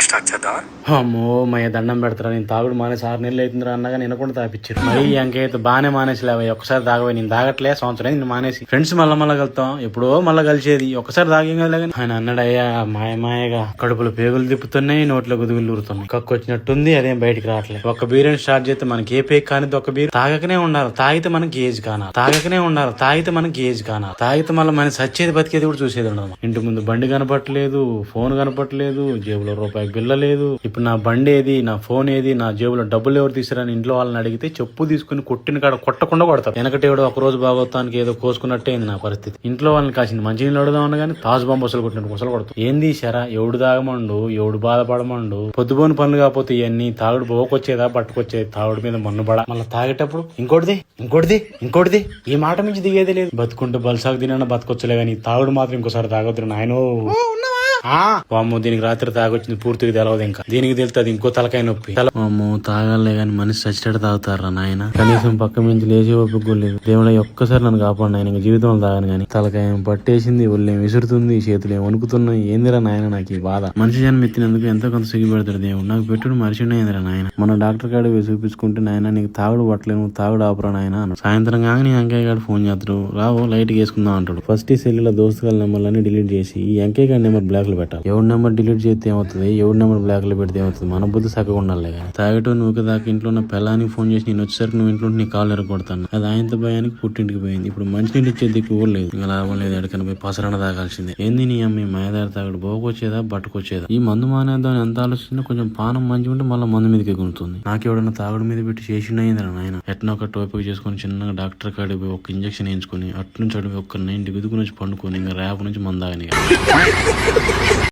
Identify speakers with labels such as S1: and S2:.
S1: Start చేద్దాం.
S2: అమ్మో మయ దండం పెడతారా, నేను తాగుడు మానేసి 6 నెలలు అవుతుందిరా అన్నగా నిన్నకుండా తాపిచ్చారు. మరి ఇంకైతే బాగానే మానేసిలేవా, ఒక్కసారి తాగబోయి నేను తాగట్లే సంవత్సరం నేను మానేసి. ఫ్రెండ్స్ మళ్ళా కలుతాం, ఎప్పుడో మళ్ళీ కలిసేది, ఒక్కసారి తాగేం కదా. ఆయన అన్నాడయ్యా మాయమాయగా కడుపులో పేగులు తిప్పుతున్నాయి, నోట్లో గుదుగులు ఊరుతున్నాయి, కక్కొచ్చినట్టుంది, అదేం బయటికి రావట్లేదు. ఒక బీర్ స్టార్ట్ చేస్తే మనకి ఏ పేక్ కానిది ఒక బీర్ తాగకనే ఉండాలి, తాగితే మనకి ఏజ్ కానా, తాగకనే ఉండాలి, తాగితే మనకి ఏజ్ కానా, తాగితే మళ్ళీ మన సచ్చేది బతికేది కూడా చూసేది ఉండదు. ఇంటి ముందు బండి కనపట్లేదు, ఫోన్ కనపట్లేదు, జేబులో రూపాయి బిల్ల లేదు. ఇప్పుడు నా బండి ఏది, నా ఫోన్ ఏది, నా జేబులో డబ్బులు ఎవరు తీసారని ఇంట్లో వాళ్ళని అడిగితే చెప్పు తీసుకుని కొట్టిన కాడ కొట్టకుండా కొడతారు. వెనకటేడు ఒక రోజు భాగవతానికి ఏదో కోసుకున్నట్టే అయింది నా పరిస్థితి. ఇంట్లో వాళ్ళని కాసింది మంచినీళ్ళు అడుగుదామన్నా కానీ తాజు బొమ్మసలు కొట్టినట్టు ముసలు కొడతాం. ఏంది సరా, ఎవడు తాగమండు, ఎవడు బాధపడమండు, పొద్దుపోని పనులు కాకపోతే ఇవన్నీ తాగుడు పోకొచ్చేదా పట్టుకొచ్చేది, తాగుడు మీద మన్నుబడ. మళ్ళీ తాగేటప్పుడు ఇంకోటిది ఈ మాట మించి దిగేది లేదు. బతుకుంటే బల్సాకు తినన్నా బతకొచ్చలే కానీ తాగుడు మాత్రం ఇంకోసారి తాగొద్దు నాయనో. వామ్మో, దీనికి రాత్రి తాగొచ్చింది పూర్తిగా తెలవదు, ఇంకా దీనికి తెలుస్తుంది ఇంకో తలకాయ నొప్పి. వామ్మో, తాగాలే గాని మనిషి చచ్చినట్టు తాగుతారా నాయన. కనీసం పక్క నుంచి లేచి ఒప్పుకోలేదు. దేవుడా ఒక్కసారి నన్ను కాపాడు ఆయన, జీవితంలో తాగాను గాని. తలకాయ పట్టేసింది, ఒళ్ళేం విసురుతుంది, చేతులు ఏం వణుకుతున్నాయి. ఏందిరా నాయన నాకు ఈ బాధ. మనిషి జన్మ ఎత్తినందుకు ఎంతో కొంత సిగ్గుపెడతాడు దేవుడు. నాకు పెట్టుడు మనిషినే ఏందిరా నాయన. మన డాక్టర్ కాడ పోయి చూపించుకుంటే నాయన నీకు తాగుడు పట్టలేను, తాగుడు ఆపరా నాయన అన్నాడు. సాయంత్రం కాగా నీ అంకయ్య గారు ఫోన్ చేస్తాడు, రావు లైట్ వేసుకుందాం అంటాడు. ఫస్ట్ ఈ సెల్లులో దోస్తుల నెంబర్లన్నీ డిలీట్ చేసి ఈ అంకయ్య గారి నెంబర్ బ్లాక్ లో పెట్టాలి. ఎవరి నెంబర్ డిలీట్ చేస్తే ఏమవుతుంది, ఎవరి నెంబర్ బ్లాక్ లో పెడితే ఏమవుతుంది. మన బుద్ధి సక్కగా ఉండాలి. తాగటో నువ్వు దాకా ఇంట్లో ఉన్న పిల్లానికి ఫోన్ చేసి నేను వచ్చేసరికి నువ్వు ఇంట్లో నీ కాళ్ళు ఎరగొడతాను. అది ఆయనతో భయానికి పుట్టింటికి పోయింది. ఇప్పుడు మంచినీళ్ళు ఇచ్చే దిక్కు కూడా లేదు. ఇంకా లాభం లేదు, ఎడకని పోయి పసరణ తాగాల్సిందే. ఏంది నీ అమ్మ మాయదారి తాగుడు పోకొచ్చేదా బట్టుకొచ్చేదా. ఈ మందు మానేద్దాం ఎంత ఆలోచించినా కొంచెం పానం మంచిగా ఉంటే మళ్ళీ మందు మీదకి గుంటుంది. నాకు ఎవడన్నా తాగుడు మీద పెట్టి చేసిండయిందిరా నాయన. ఎట్లా ఒక టోపిక్ చేసుకుని చిన్నగా డాక్టర్ కాడికి పోయి ఒక ఇంజక్షన్ వేయించుకుని అటు నుంచి అడిగి ఒక్క 90 గుదుకు నుంచి పండుకొని ఇంకా రేపు నుంచి మందాగని.